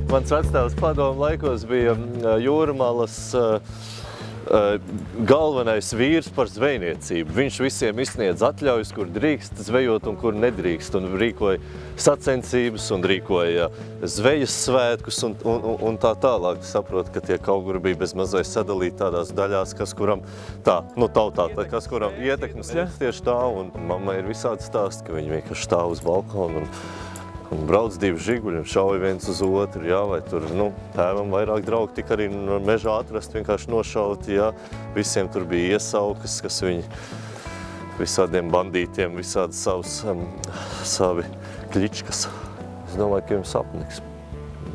Mans vectēvs padomu laikos bija Jūrmalas galvenais vīrs par zvejniecību. Viņš visiem izsniedz atļaujas, kur drīkst zvejot un kur nedrīkst, un rīkoja sacensības un rīkoja zvejas svētkus un tā tālāk. Saprotu, ka tie kaut kur bija bez mazai sadalīti tādās daļās, kas kuram tā, nu tautā, kas kuram ietekmes tieši tā, un mamma ir visādi stāsti, ka viņi vienkārši stāv uz balkonu un brauc divi žiguļi un šauj viens uz otru, jā, vai tur, nu, tēvam vairāk draugi tika arī no mežā atrast, vienkārši nošauti, jā. Visiem tur bija iesaukas, kas viņi visādiem bandītiem, visādi savi kličkas. Es domāju, ka jums apniks.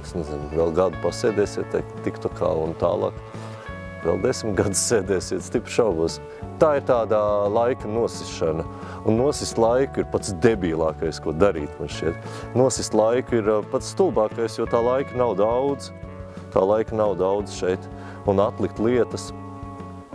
Es nezinu, vēl gadu pasēdēsiet TikTokā un tālāk. Vēl 10 gadus sēdēsiet, stipri šaubos. Tā ir tāda laika nosišana. Un nosist laiku ir pats debīlākais, ko darīt, man šķiet. Nosist laiku ir pats stulbākais, jo tā laika nav daudz. Tā laika nav daudz šeit. Un atlikt lietas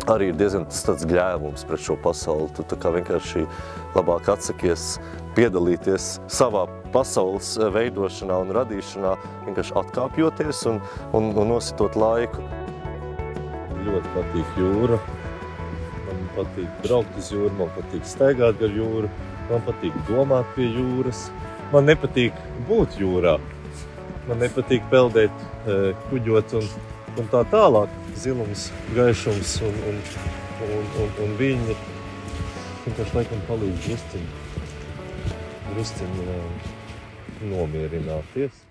arī ir diezgan tāds gļēvums pret šo pasauli. Tu tā kā vienkārši labāk atsakies piedalīties savā pasaules veidošanā un radīšanā, vienkārši atkāpjoties un nositot laiku. Ļoti patīk jūra. Man patīk braukt uz jūru, man patīk staigāt gar jūru, man patīk domāt pie jūras. Man nepatīk būt jūrā. Man nepatīk peldēt, kuģot un tā tālāk. Zilums, gaišums un viļņi. Vienkārši laikam palīdz drusciņi nomierināties.